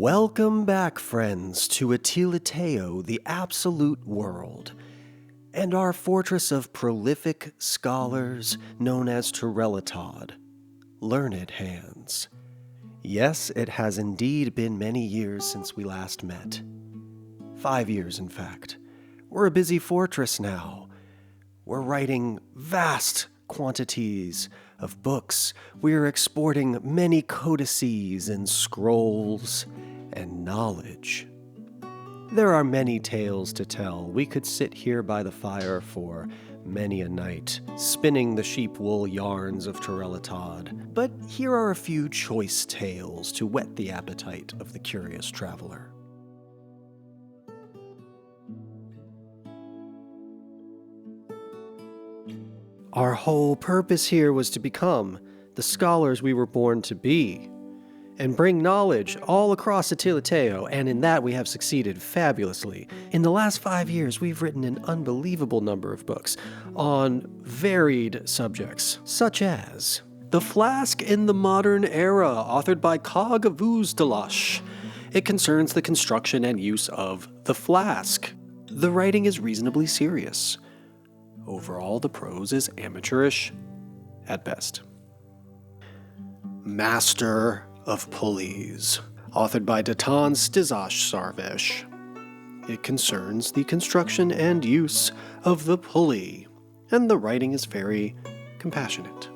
Welcome back, friends, to Atiliteyo, the absolute world, and our fortress of prolific scholars known as Turelotad, Learnedhands. Yes, it has indeed been many years since we last met. 5 years, in fact. We're a busy fortress now. We're writing vast quantities of books. We're exporting many codices and scrolls and knowledge. There are many tales to tell. We could sit here by the fire for many a night, spinning the sheep-wool yarns of Turelotad. But here are a few choice tales to whet the appetite of the curious traveler. Our whole purpose here was to become the scholars we were born to be, and bring knowledge all across Atiliteyo, and in that we have succeeded fabulously. In the last 5 years, we've written an unbelievable number of books on varied subjects, such as The Flask in the Modern Era, authored by Vuzdalash. It concerns the construction and use of the flask. The writing is reasonably serious. Overall, the prose is amateurish at best. Master of Pulleys, authored by Sarvesh. It concerns the construction and use of the pulley, and the writing is very compassionate.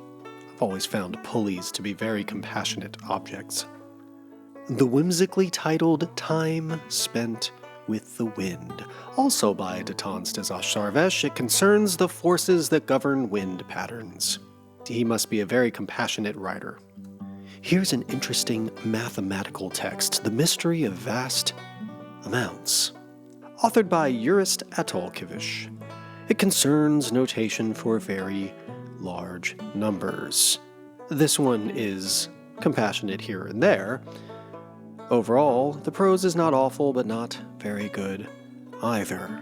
I've always found pulleys to be very compassionate objects. The whimsically titled Time Spent with the Wind, also by Sarvesh. It concerns the forces that govern wind patterns. He must be a very compassionate writer. Here's an interesting mathematical text, The Mystery of Vast Amounts, authored by Atiliteyo. It concerns notation for very large numbers. This one is compassionate here and there. Overall, the prose is not awful, but not very good either.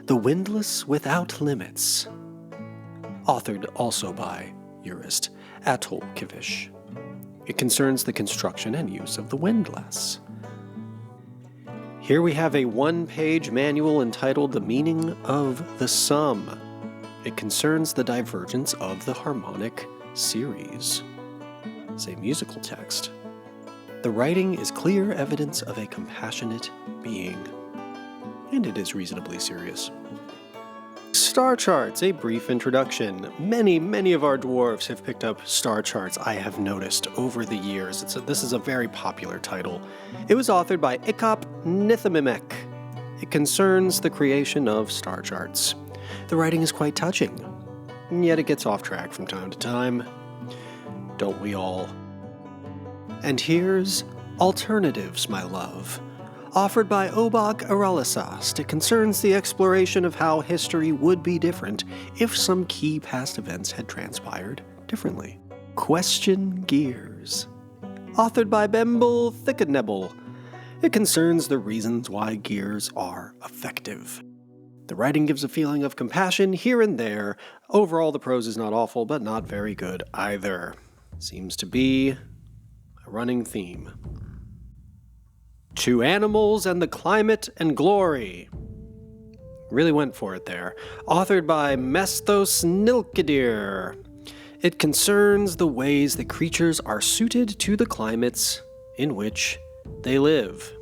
The Windlass Without Limits, authored also by Atiliteyo. It concerns the construction and use of the windlass. Here we have a one-page manual entitled The Meaning of the Sum. It concerns the divergence of the harmonic series. It's a musical text. The writing is clear evidence of a compassionate being, and it is reasonably serious. Star charts, a brief introduction. Many of our dwarves have picked up star charts, I have noticed, over the years. This is a very popular title. It was authored by Nithamimek. It concerns the creation of star charts. The writing is quite touching, yet it gets off track from time to time. Don't we all? And here's Alternatives, My Love, offered by Obak Aralisast. It concerns the exploration of how history would be different if some key past events had transpired differently. Question Gears, authored by Bemble Thickadnebble. It concerns the reasons why gears are effective. The writing gives a feeling of compassion here and there. Overall, the prose is not awful, but not very good either. Seems to be running theme. To Animals and the Climate and Glory. Really went for it there. Authored by Mestos Nilkadir. It concerns the ways that creatures are suited to the climates in which they live.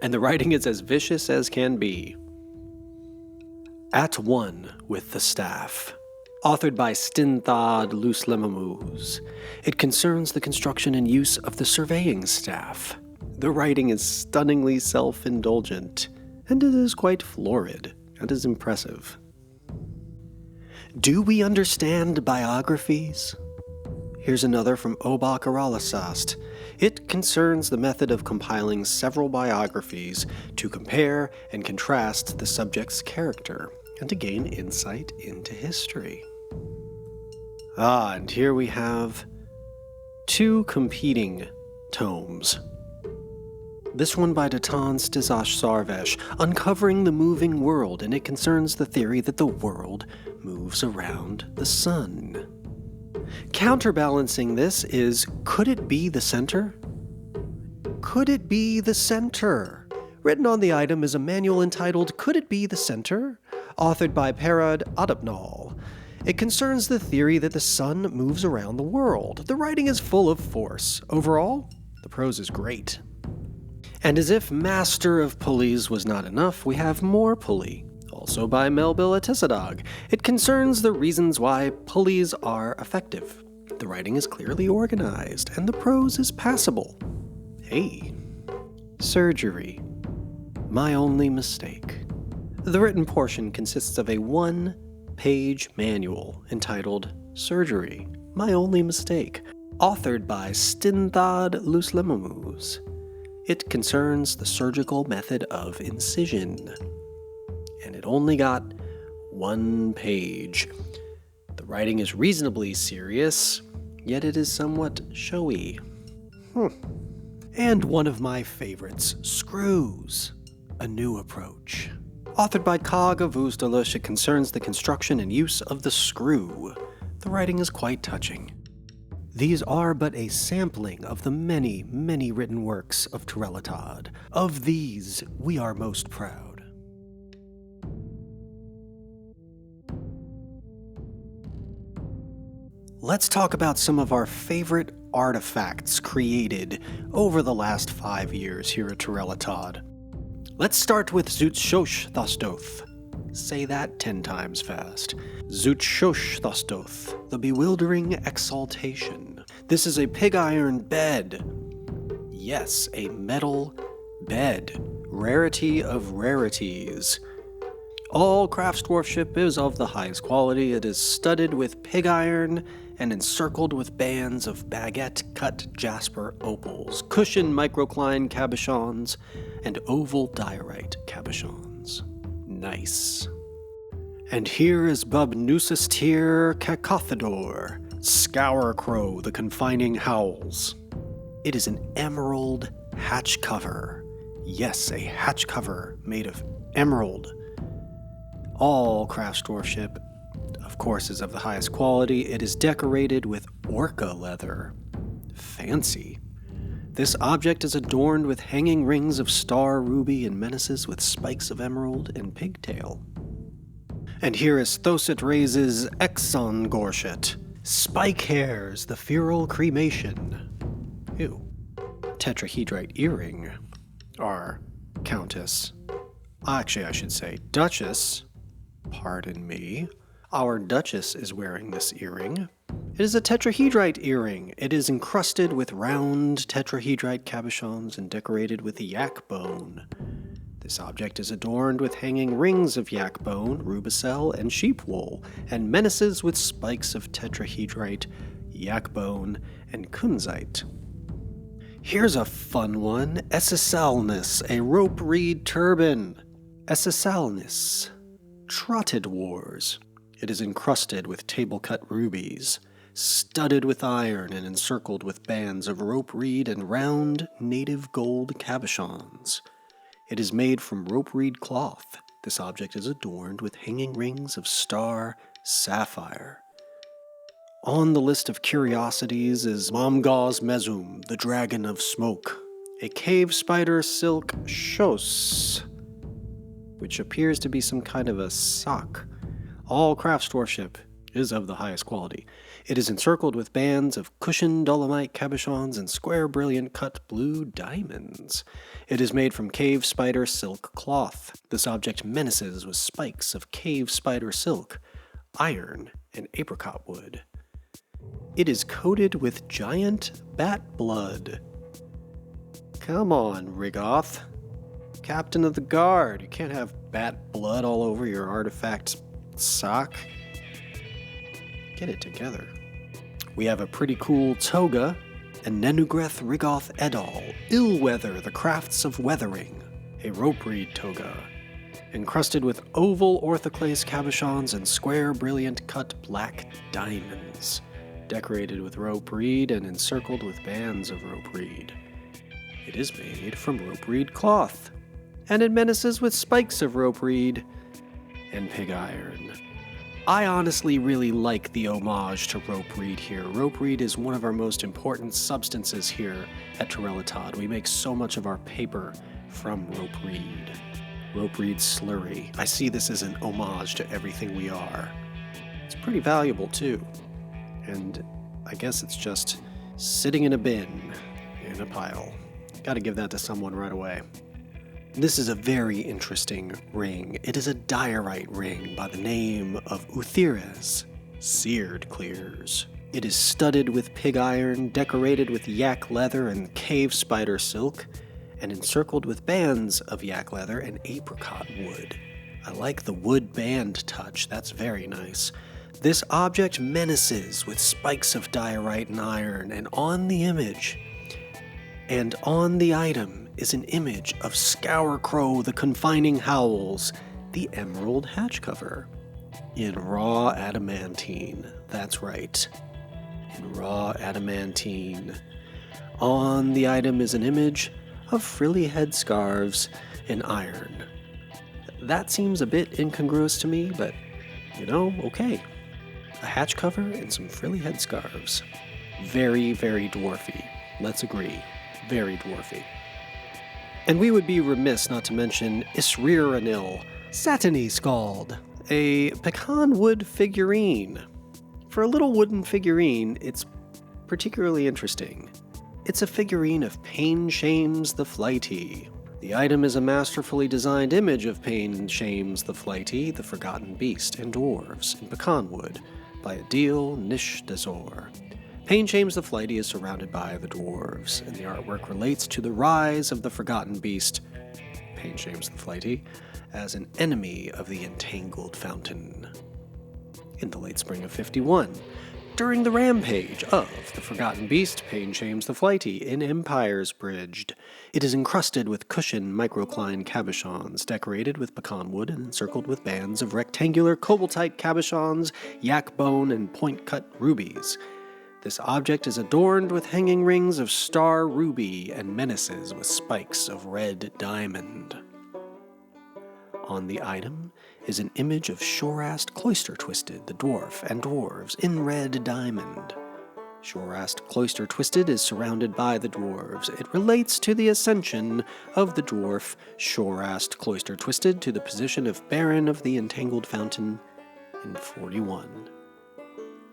And the writing is as vicious as can be. At One with the Staff, authored by Stinthad Luslemamuz. It concerns the construction and use of the surveying staff. The writing is stunningly self-indulgent, and it is quite florid and is impressive. Do we understand biographies? Here's another from Obak Aralisast. It concerns the method of compiling several biographies to compare and contrast the subject's character and to gain insight into history. And here we have two competing tomes. This one by Sarvesh, Uncovering the Moving World, and it concerns the theory that the world moves around the sun. Counterbalancing this is, could it be the center? Could it be the center? Written on the item is a manual entitled Could It Be the Center? Authored by Parad Adapnal. It concerns the theory that the sun moves around the world. The writing is full of force. Overall, the prose is great. And as if Master of Pulleys was not enough, we have more pulley, also by Melville Atisadog. It concerns the reasons why pulleys are effective. The writing is clearly organized, and the prose is passable. Hey. Surgery. My only mistake. The written portion consists of a one-page manual entitled Surgery. My only mistake, authored by Stinthad Luslemamuz. It concerns the surgical method of incision. And it only got one page. The writing is reasonably serious, yet it is somewhat showy. And one of my favorites, Screws, a new approach. Authored by Kag of Oostelish, it concerns the construction and use of the screw. The writing is quite touching. These are but a sampling of the many, many written works of Turelotad. Of these, we are most proud. Let's talk about some of our favorite artifacts created over the last 5 years here at Turelotad. Let's start with Zutshosh Thostoth. Say that 10 times fast. Zutshosh Thostoth, the bewildering exaltation. This is a pig iron bed. Yes, a metal bed. Rarity of rarities. All craftsdwarfship is of the highest quality. It is studded with pig iron and encircled with bands of baguette-cut jasper opals, cushioned microcline cabochons, and oval diorite cabochons. Nice. And here is Bubnusistir Cacothedor, Scourcrow, the confining howls. It is an emerald hatch cover. Yes, a hatch cover made of emerald. All craftsdwarfship, of course, is of the highest quality. It is decorated with orca leather. Fancy. This object is adorned with hanging rings of star ruby and menaces with spikes of emerald and pigtail. And here is Thosit Raises Exon Gorshet, Spike Hairs, the Feral Cremation. Ew. Tetrahedrite Earring. Our Countess. Actually, I should say Duchess. Pardon me. Our Duchess is wearing this earring. It is a tetrahedrite earring. It is encrusted with round tetrahedrite cabochons and decorated with yak bone. This object is adorned with hanging rings of yak bone, rubicelle, and sheep wool, and menaces with spikes of tetrahedrite, yak bone, and kunzite. Here's a fun one. Essisalnis, a rope reed turban. Essisalnis. Trotted Wars. It is encrusted with table-cut rubies, studded with iron and encircled with bands of rope reed and round native gold cabochons. It is made from rope reed cloth. This object is adorned with hanging rings of star sapphire. On the list of curiosities is Momgaz Mezum, the Dragon of Smoke, a cave spider silk shos, which appears to be some kind of a sock. All craftsdwarfship is of the highest quality. It is encircled with bands of cushioned dolomite cabochons and square brilliant cut blue diamonds. It is made from cave spider silk cloth. This object menaces with spikes of cave spider silk, iron, and apricot wood. It is coated with giant bat blood. Come on, Rigoth. Captain of the Guard, you can't have bat blood all over your artifact sock. Get it together. We have a pretty cool toga, and Nenugreth Rigoth Edal, Illweather, the Crafts of Weathering, a rope reed toga, encrusted with oval orthoclase cabochons and square brilliant cut black diamonds, decorated with rope reed and encircled with bands of rope reed. It is made from rope reed cloth, and it menaces with spikes of rope reed and pig iron. I honestly really like the homage to rope reed here. Rope reed is one of our most important substances here at Turelotad. We make so much of our paper from rope reed. Rope reed slurry. I see this as an homage to everything we are. It's pretty valuable too. And I guess it's just sitting in a bin, in a pile. Gotta give that to someone right away. This is a very interesting ring. It is a diorite ring by the name of Uthires, seared clears. It is studded with pig iron, decorated with yak leather and cave spider silk, and encircled with bands of yak leather and apricot wood. I like the wood band touch, that's very nice. This object menaces with spikes of diorite and iron, and on the item is an image of Scourcrow the Confining Howls, the emerald hatch cover, in raw adamantine. That's right, in raw adamantine. On the item is an image of frilly headscarves in iron. That seems a bit incongruous to me, but, okay. A hatch cover and some frilly headscarves. Very, very dwarfy. Let's agree. Very dwarfy. And we would be remiss not to mention Isriranil, Satiny Scald, a pecan wood figurine. For a little wooden figurine, it's particularly interesting. It's a figurine of Pain Shames the Flighty. The item is a masterfully designed image of Pain Shames the Flighty, the Forgotten Beast, and dwarves in pecan wood by Adil Nishdazor. Pain Shames the Flighty is surrounded by the dwarves, and the artwork relates to the rise of the Forgotten Beast, Pain Shames the Flighty, as an enemy of the Entangled Fountain. In the late spring of 51, during the rampage of the Forgotten Beast, Pain Shames the Flighty, in Empires Bridged, it is encrusted with cushioned microcline cabochons, decorated with pecan wood and encircled with bands of rectangular cobaltite cabochons, yak bone, and point-cut rubies. This object is adorned with hanging rings of star ruby and menaces with spikes of red diamond. On the item is an image of Shorast Cloister Twisted, the dwarf, and dwarves in red diamond. Shorast Cloister Twisted is surrounded by the dwarves. It relates to the ascension of the dwarf Shorast Cloister Twisted to the position of Baron of the Entangled Fountain in 41.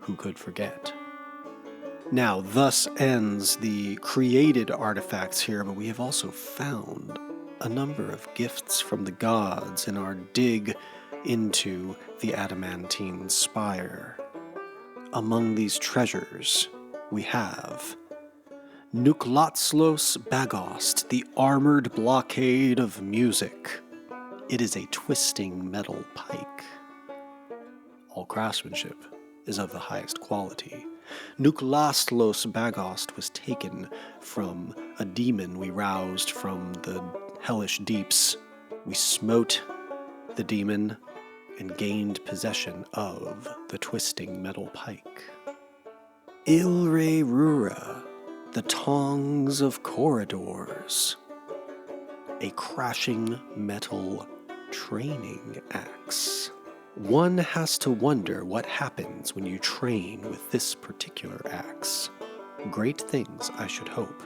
Who could forget? Now, thus ends the created artifacts here, but we have also found a number of gifts from the gods in our dig into the adamantine spire. Among these treasures, we have Nuklotslos Bagost, the armored blockade of music. It is a twisting metal pike. All craftsmanship is of the highest quality. Nuklotslos Bagost was taken from a demon we roused from the hellish deeps. We smote the demon and gained possession of the twisting metal pike. Ilre Rura, the tongs of corridors. A crashing metal training axe. One has to wonder what happens when you train with this particular axe. Great things, I should hope.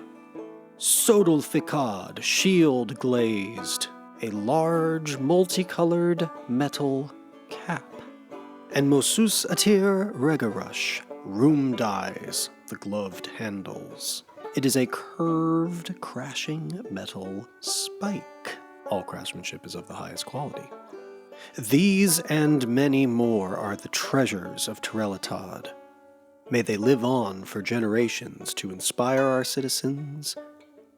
Sodalficad, shield glazed, a large multicolored metal cap. And Mosus Atir Regarush, room dyes, the gloved handles. It is a curved, crashing metal spike. All craftsmanship is of the highest quality. These and many more are the treasures of Turelotad. May they live on for generations to inspire our citizens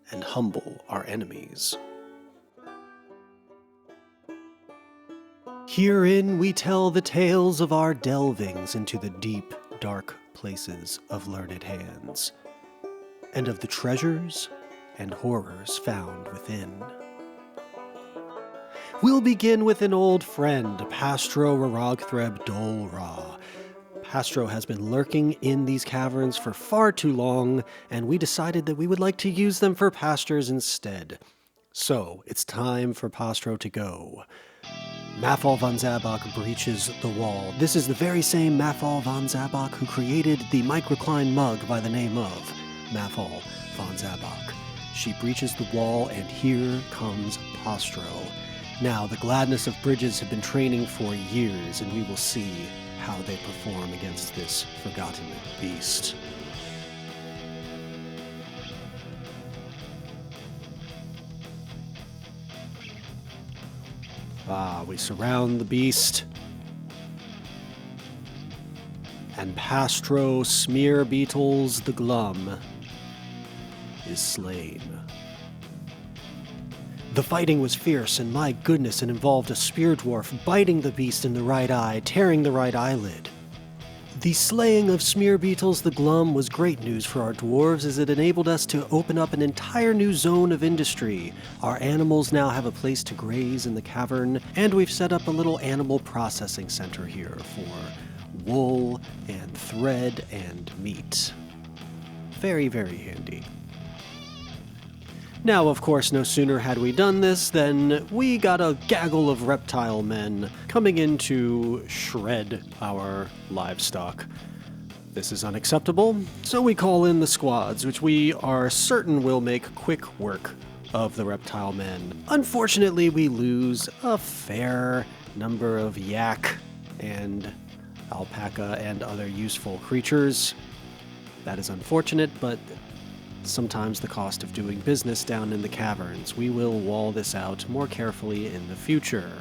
and humble our enemies. Herein we tell the tales of our delvings into the deep, dark places of Learned Hands, and of the treasures and horrors found within. We'll begin with an old friend, Pastro Raragthreb Dolra. Pastro has been lurking in these caverns for far too long, and we decided that we would like to use them for pastures instead. So, it's time for Pastro to go. Mafal von Zabok breaches the wall. This is the very same Mafal von Zabok who created the microcline mug by the name of Mafal von Zabok. She breaches the wall, and here comes Postro. Now, the Gladness of Bridges have been training for years, and we will see how they perform against this forgotten beast. We surround the beast. And Pastro Smear Beetles the Glum is slain. The fighting was fierce, and my goodness, it involved a spear dwarf biting the beast in the right eye, tearing the right eyelid. The slaying of Smear Beetles the Glum was great news for our dwarves, as it enabled us to open up an entire new zone of industry. Our animals now have a place to graze in the cavern, and we've set up a little animal processing center here for wool and thread and meat. Very, very handy. Now, of course, no sooner had we done this than we got a gaggle of reptile men coming in to shred our livestock. This is unacceptable, so we call in the squads, which we are certain will make quick work of the reptile men. Unfortunately, we lose a fair number of yak and alpaca and other useful creatures. That is unfortunate, but sometimes the cost of doing business down in the caverns. We will wall this out more carefully in the future.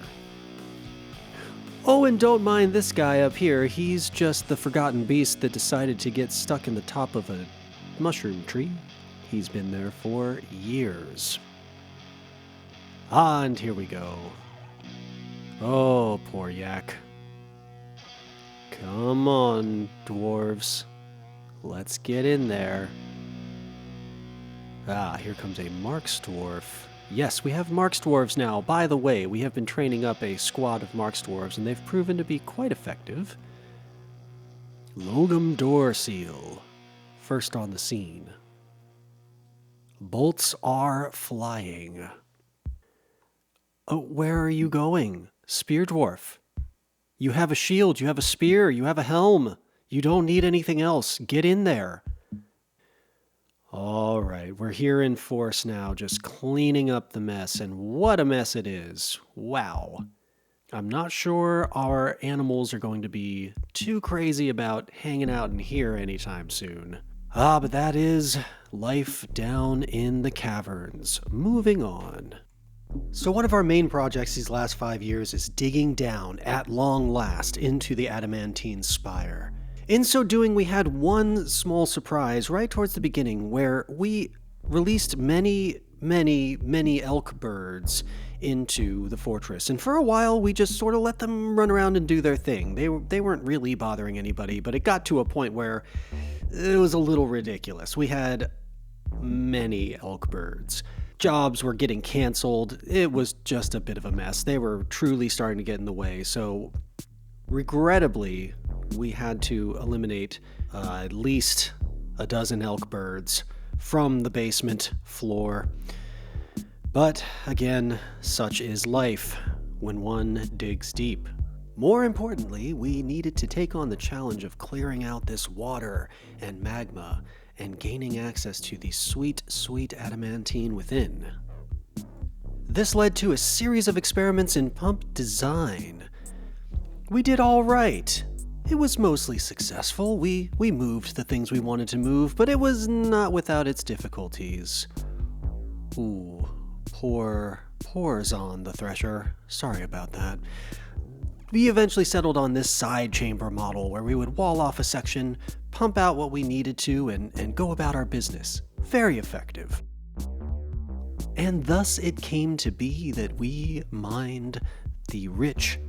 Oh, and don't mind this guy up here. He's just the forgotten beast that decided to get stuck in the top of a mushroom tree. He's been there for years. And here we go. Oh, poor yak. Come on, dwarves. Let's get in there. Here comes a Marks Dwarf. Yes, we have Marks Dwarves now. By the way, we have been training up a squad of Marks Dwarves, and they've proven to be quite effective. Logum Door Seal, first on the scene. Bolts are flying. Oh, where are you going? Spear Dwarf. You have a shield, you have a spear, you have a helm. You don't need anything else. Get in there. All right, we're here in force now, just cleaning up the mess, and what a mess it is. Wow. I'm not sure our animals are going to be too crazy about hanging out in here anytime soon. But that is life down in the caverns. Moving on. So one of our main projects these last 5 years is digging down, at long last, into the adamantine spire. In so doing, we had one small surprise right towards the beginning where we released many elk birds into the fortress. And for a while, we just sort of let them run around and do their thing. They weren't really bothering anybody, but it got to a point where it was a little ridiculous. We had many elk birds. Jobs were getting canceled. It was just a bit of a mess. They were truly starting to get in the way. So regrettably, we had to eliminate at least a dozen elk birds from the basement floor. But again, such is life when one digs deep. More importantly, we needed to take on the challenge of clearing out this water and magma and gaining access to the sweet, sweet adamantine within. This led to a series of experiments in pump design. We did all right. It was mostly successful. We moved the things we wanted to move, but it was not without its difficulties. Ooh, pours on the thresher. Sorry about that. We eventually settled on this side chamber model where we would wall off a section, pump out what we needed to, and go about our business. Very effective. And thus it came to be that we mined the rich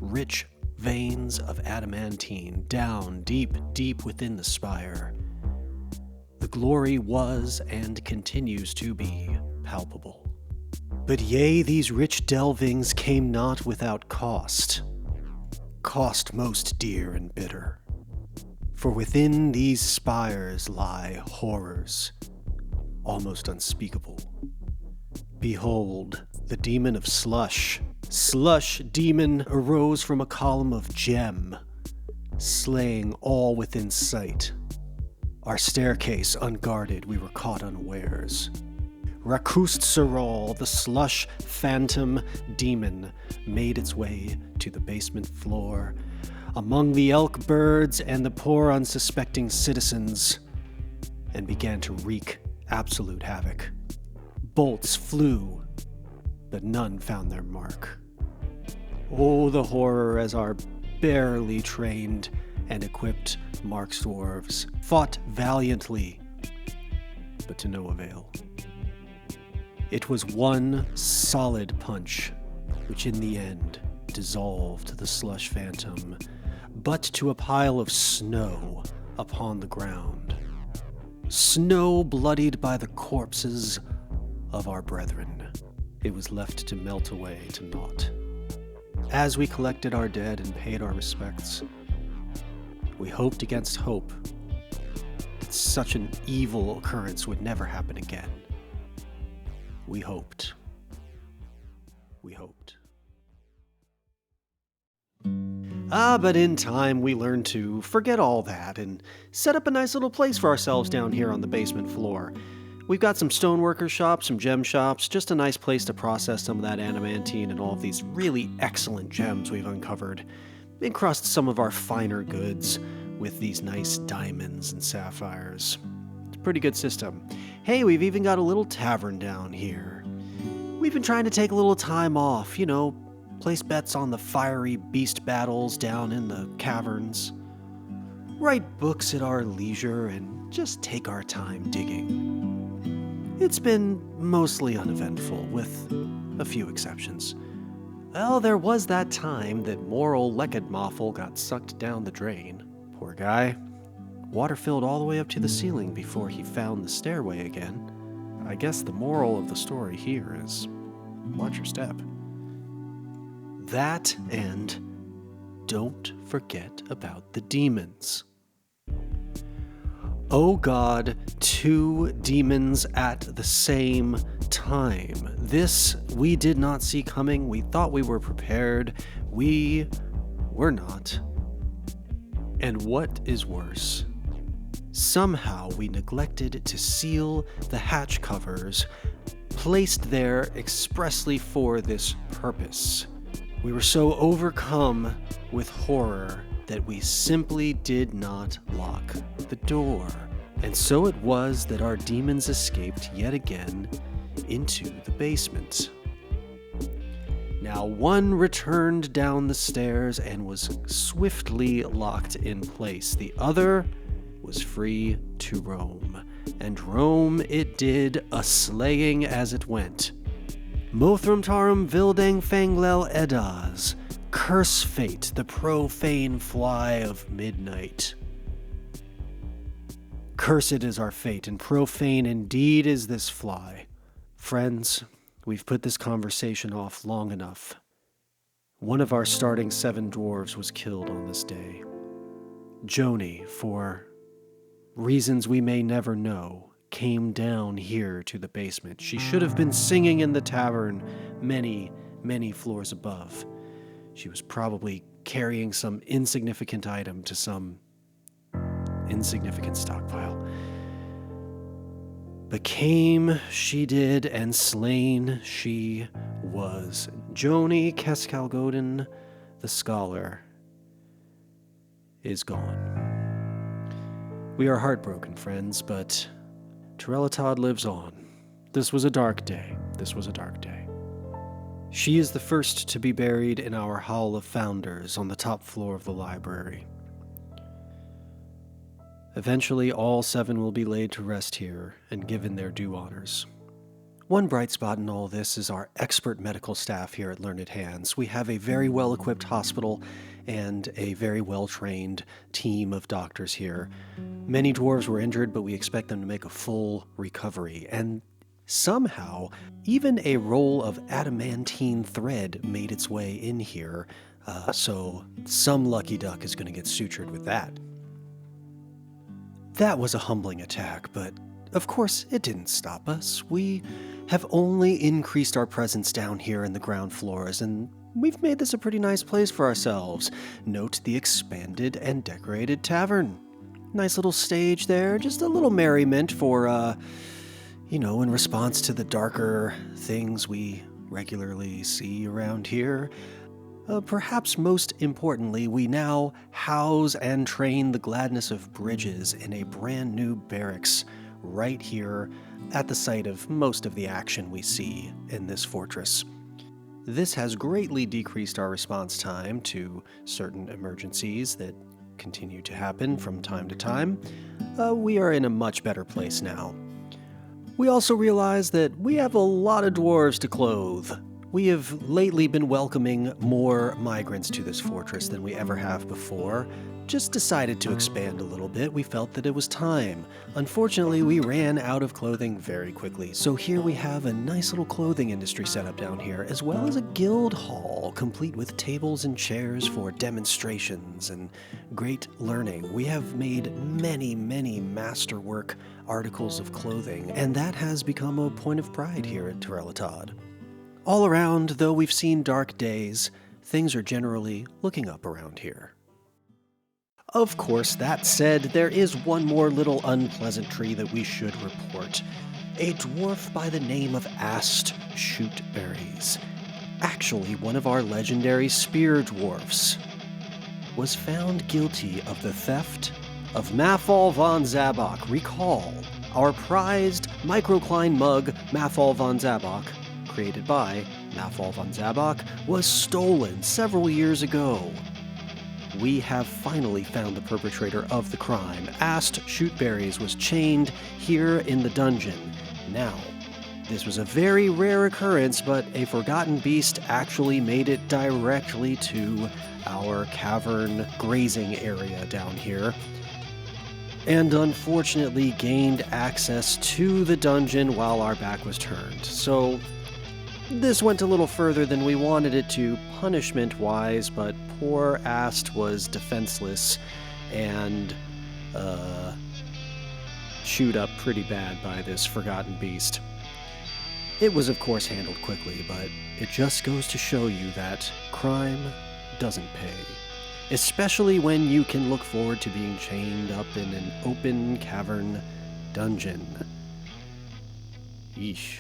veins of adamantine down deep within the spire. The glory was and continues to be palpable. But yea, these rich delvings came not without cost. Cost most dear and bitter. For within these spires lie horrors, almost unspeakable. Behold, the demon of slush slush demon arose from a column of gem, slaying all within sight. Our staircase unguarded, we were caught unawares. Rakust Saral, the slush phantom demon, made its way to the basement floor, among the elk birds and the poor unsuspecting citizens, and began to wreak absolute havoc. Bolts flew, but none found their mark. Oh, the horror as our barely trained and equipped Mark's dwarves fought valiantly, but to no avail. It was one solid punch, which in the end dissolved the slush phantom, but to a pile of snow upon the ground. Snow bloodied by the corpses of our brethren. It was left to melt away to naught. As we collected our dead and paid our respects, we hoped against hope that such an evil occurrence would never happen again. We hoped. We hoped. But in time we learned to forget all that and set up a nice little place for ourselves down here on the basement floor. We've got some stoneworker shops, some gem shops, just a nice place to process some of that adamantine and all of these really excellent gems we've uncovered. Encrust some of our finer goods with these nice diamonds and sapphires. It's a pretty good system. Hey, we've even got a little tavern down here. We've been trying to take a little time off, place bets on the fiery beast battles down in the caverns, write books at our leisure, and just take our time digging. It's been mostly uneventful, with a few exceptions. Well, there was that time that Moral Lekadmoffel got sucked down the drain. Poor guy. Water filled all the way up to the ceiling before he found the stairway again. I guess the moral of the story here is, watch your step. That and don't forget about the demons. Oh God, 2 demons at the same time. This we did not see coming. We thought we were prepared. We were not. And what is worse, somehow we neglected to seal the hatch covers, placed there expressly for this purpose. We were so overcome with horror that we simply did not lock the door. And so it was that our demons escaped yet again into the basement. Now one returned down the stairs and was swiftly locked in place. The other was free to roam. And roam it did, a-slaying as it went. Mothram tarum vildang fanglel edas. Curse fate, the profane fly of midnight. Cursed is our fate, and profane indeed is this fly. Friends, we've put this conversation off long enough. One of our starting 7 dwarves was killed on this day. Joni, for reasons we may never know, came down here to the basement. She should have been singing in the tavern many, many floors above. She was probably carrying some insignificant item to some insignificant stockpile. But came she did, and slain she was. Joni Keskalgodin, the scholar, is gone. We are heartbroken, friends, but Turelotad lives on. This was a dark day. This was a dark day. She is the first to be buried in our Hall of Founders on the top floor of the library. Eventually, all 7 will be laid to rest here and given their due honors. One bright spot in all this is our expert medical staff here at Learned Hands. We have a very well-equipped hospital and a very well-trained team of doctors here. Many dwarves were injured, but we expect them to make a full recovery. And somehow, even a roll of adamantine thread made its way in here, so some lucky duck is going to get sutured with that. That was a humbling attack, but of course it didn't stop us. We have only increased our presence down here in the ground floors, and we've made this a pretty nice place for ourselves. Note the expanded and decorated tavern. Nice little stage there, just a little merriment for, in response to the darker things we regularly see around here. Perhaps most importantly, we now house and train the Gladness of Bridges in a brand new barracks right here at the site of most of the action we see in this fortress. This has greatly decreased our response time to certain emergencies that continue to happen from time to time. We are in a much better place now. We also realize that we have a lot of dwarves to clothe. We have lately been welcoming more migrants to this fortress than we ever have before. Just decided to expand a little bit. We felt that it was time. Unfortunately, we ran out of clothing very quickly. So here we have a nice little clothing industry set up down here, as well as a guild hall, complete with tables and chairs for demonstrations and great learning. We have made many, many masterwork articles of clothing, and that has become a point of pride here at Turelotad. All around, though we've seen dark days, things are generally looking up around here. Of course, that said, there is one more little unpleasantry that we should report. A dwarf by the name of Shootberries, actually one of our legendary spear dwarfs, was found guilty of the theft of Mafal von Zabok. Recall, our prized microcline mug, Mafal von Zabok, created by Mafal von Zabok, was stolen several years ago. We have finally found the perpetrator of the crime. Shootberries was chained here in the dungeon. Now, this was a very rare occurrence, but a forgotten beast actually made it directly to our cavern grazing area down here, and unfortunately gained access to the dungeon while our back was turned. So this went a little further than we wanted it to, punishment-wise, but poor Ast was defenseless and chewed up pretty bad by this forgotten beast. It was, of course, handled quickly, but it just goes to show you that crime doesn't pay, especially when you can look forward to being chained up in an open cavern dungeon. Yeesh.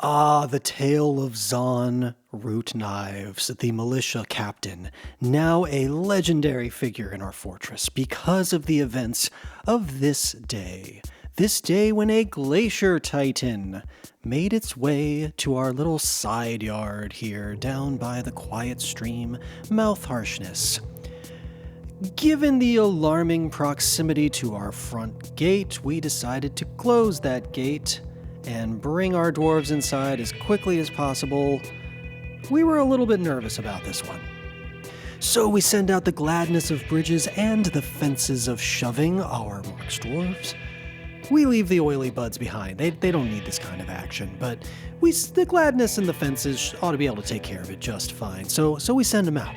Ah, the tale of Zahn Root Knives, the militia captain, now a legendary figure in our fortress because of the events of this day. This day when a glacier titan made its way to our little side yard here down by the quiet stream Mouth Harshness. Given the alarming proximity to our front gate, we decided to close that gate and bring our dwarves inside as quickly as possible. We were a little bit nervous about this one. So we send out the Gladness of Bridges and the Fences of Shoving, our Marks dwarves. We leave the oily buds behind. They don't need this kind of action, but the Gladness and the Fences ought to be able to take care of it just fine. So we send them out.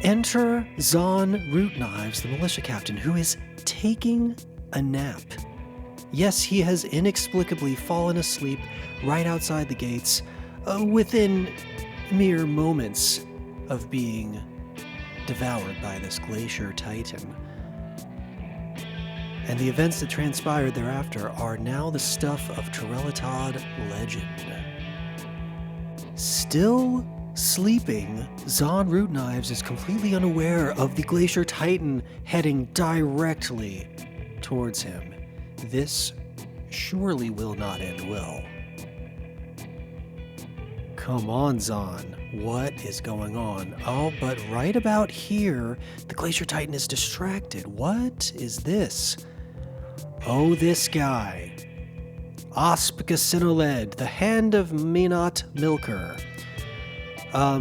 Enter Zahn Root Knives, the militia captain, who is taking a nap. Yes, he has inexplicably fallen asleep right outside the gates, within mere moments of being devoured by this glacier titan. And the events that transpired thereafter are now the stuff of Turelotad legend. Still sleeping, Zahn Root Knives is completely unaware of the glacier titan heading directly towards him. This surely will not end well. Come on, Zahn. What is going on? Oh, but right about here, the Glacier Titan is distracted. What is this? Oh, this guy. Ospgasinoled, the Hand of Minot Milker.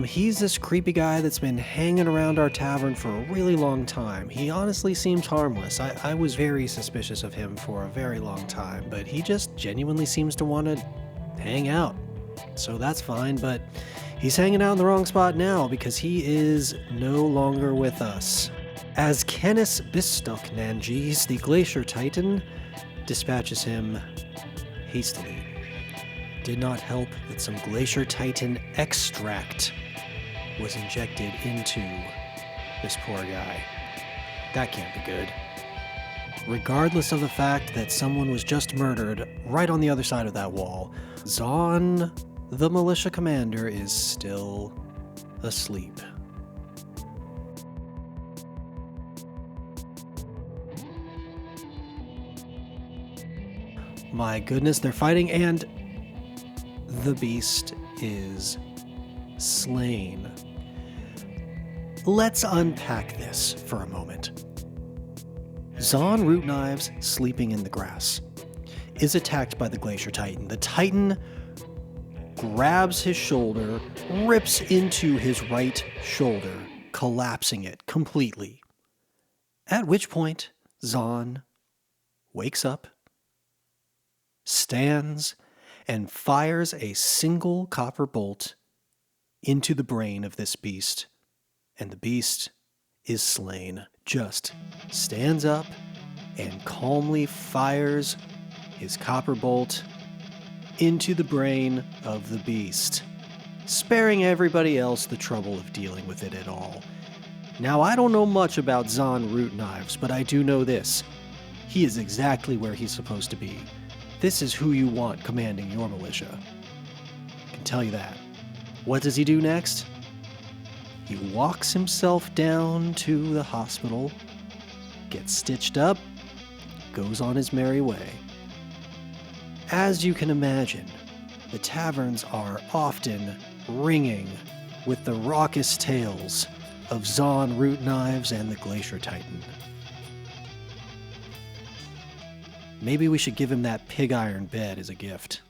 He's this creepy guy that's been hanging around our tavern for a really long time. He honestly seems harmless. I was very suspicious of him for a very long time, but he just genuinely seems to want to hang out. So that's fine, but he's hanging out in the wrong spot now because he is no longer with us. As Canis Bistok Nanges, the Glacier Titan, dispatches him hastily. Did not help that some Glacier Titan extract was injected into this poor guy. That can't be good. Regardless of the fact that someone was just murdered right on the other side of that wall, Zahn, the militia commander, is still asleep. My goodness, they're fighting, and the beast is slain. Let's unpack this for a moment. Zahn Rootknives, sleeping in the grass, is attacked by the Glacier Titan. The Titan grabs his shoulder, rips into his right shoulder, collapsing it completely. At which point, Zahn wakes up, stands, and fires a single copper bolt into the brain of this beast, and the beast is slain. Just stands up and calmly fires his copper bolt into the brain of the beast, sparing everybody else the trouble of dealing with it at all. Now, I don't know much about Zahn Rootknives, but I do know this. He is exactly where he's supposed to be. This is who you want commanding your militia. I can tell you that. What does he do next? He walks himself down to the hospital, gets stitched up, goes on his merry way. As you can imagine, the taverns are often ringing with the raucous tales of Zahn Rootknives and the Glacier Titan. Maybe we should give him that pig iron bed as a gift.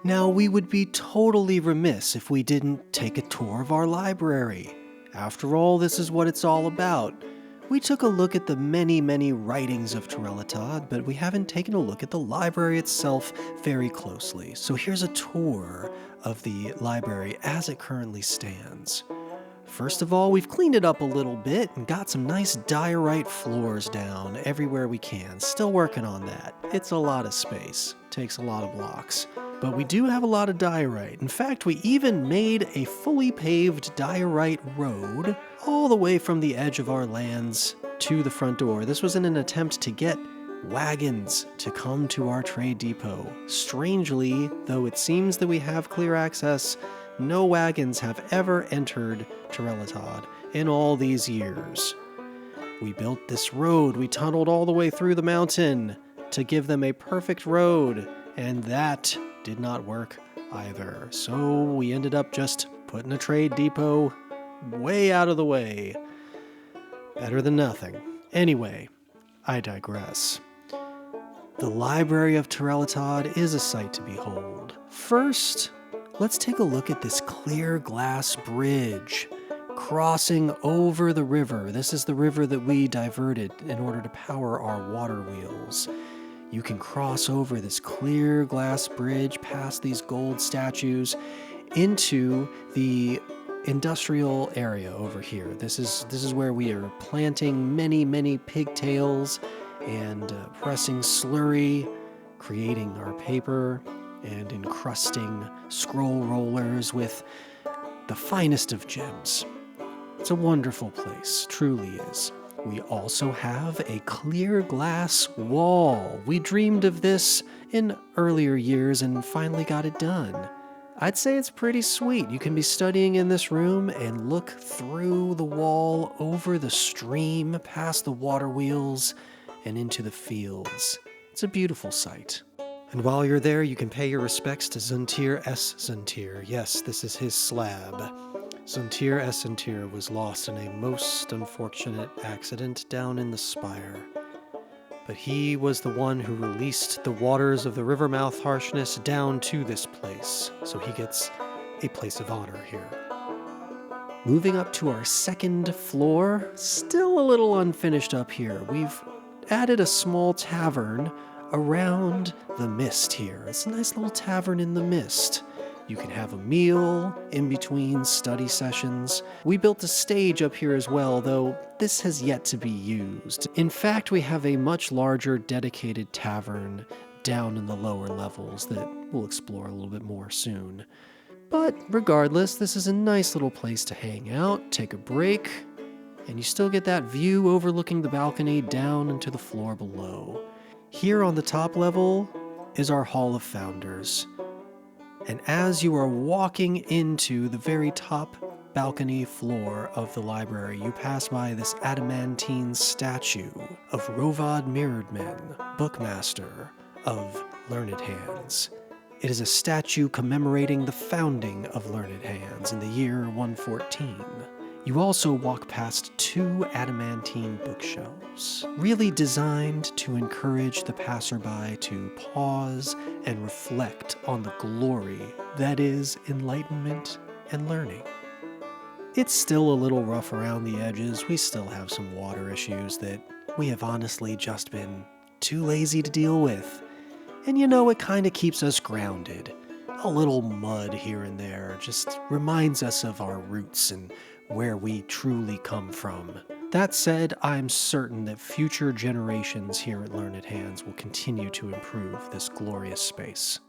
Now, we would be totally remiss if we didn't take a tour of our library. After all, this is what it's all about. We took a look at the many, many writings of Turelotad, but we haven't taken a look at the library itself very closely. So here's a tour of the library as it currently stands. First of all, we've cleaned it up a little bit and got some nice diorite floors down everywhere we can. Still working on that. It's a lot of space. Takes a lot of blocks. But we do have a lot of diorite. In fact, we even made a fully paved diorite road all the way from the edge of our lands to the front door. This was in an attempt to get wagons to come to our trade depot. Strangely, though it seems that we have clear access, no wagons have ever entered Turelotad in all these years. We built this road. We tunneled all the way through the mountain to give them a perfect road, and that did not work either. So we ended up just putting a trade depot way out of the way. Better than nothing. Anyway, I digress. The Library of Turelotad is a sight to behold. First, let's take a look at this clear glass bridge crossing over the river. This is the river that we diverted in order to power our water wheels. You can cross over this clear glass bridge past these gold statues into the industrial area over here. This is where we are planting many pigtails and pressing slurry, creating our paper, and encrusting scroll rollers with the finest of gems. It's a wonderful place, truly is. We also have a clear glass wall. We dreamed of this in earlier years and finally got it done. I'd say it's pretty sweet. You can be studying in this room and look through the wall over the stream, past the water wheels, and into the fields. It's a beautiful sight. And while you're there, you can pay your respects to Zuntir S. Zuntir. Yes, this is his slab. Zuntir S. Zuntir was lost in a most unfortunate accident down in the spire. But he was the one who released the waters of the Rivermouth harshness down to this place, so he gets a place of honor here. Moving up to our second floor, still a little unfinished up here. We've added a small tavern around the mist here. It's a nice little tavern in the mist. You can have a meal in between study sessions. We built a stage up here as well, though this has yet to be used. In fact, we have a much larger dedicated tavern down in the lower levels that we'll explore a little bit more soon. But regardless, this is a nice little place to hang out, take a break, and you still get that view overlooking the balcony down into the floor below. Here on the top level is our Hall of Founders. And as you are walking into the very top balcony floor of the library, you pass by this adamantine statue of Rovad Mirroredman, Bookmaster of Learnedhands. It is a statue commemorating the founding of Learnedhands in the year 114. You also walk past 2 adamantine bookshelves, really designed to encourage the passerby to pause and reflect on the glory that is enlightenment and learning. It's still a little rough around the edges. We still have some water issues that we have honestly just been too lazy to deal with. And you know, it kind of keeps us grounded. A little mud here and there just reminds us of our roots and where we truly come from. That said, I'm certain that future generations here at Learnedhands will continue to improve this glorious space.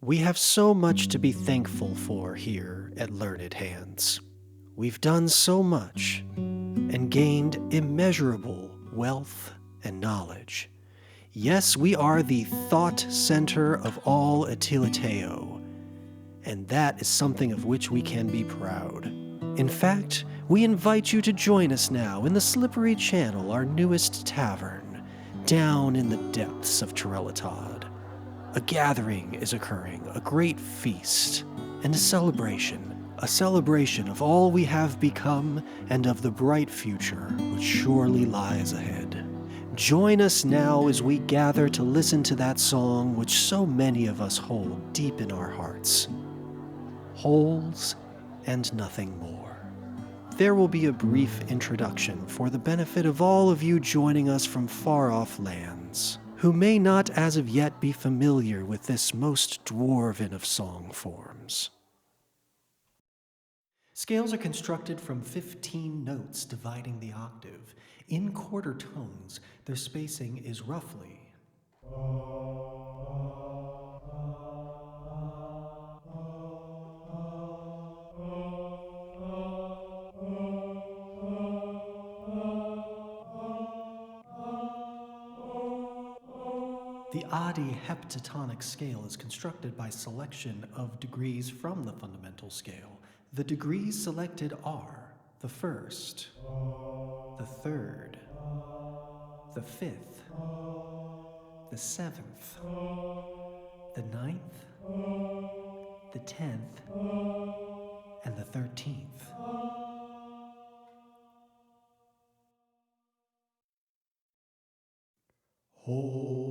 We have so much to be thankful for here at Learnedhands. We've done so much and gained immeasurable wealth and knowledge. Yes, we are the thought center of all Atiliteyo, and that is something of which we can be proud. In fact, we invite you to join us now in the Slippery Channel, our newest tavern, down in the depths of Turelotad. A gathering is occurring, a great feast, and a celebration of all we have become and of the bright future which surely lies ahead. Join us now as we gather to listen to that song which so many of us hold deep in our hearts. Holes and nothing more. There will be a brief introduction for the benefit of all of you joining us from far-off lands, who may not as of yet be familiar with this most dwarven of song forms. Scales are constructed from 15 notes dividing the octave. In quarter tones, their spacing is roughly The Adi heptatonic scale is constructed by selection of degrees from the fundamental scale. The degrees selected are the first, the third, the fifth, the seventh, the ninth, the 10th, and the 13th. Oh.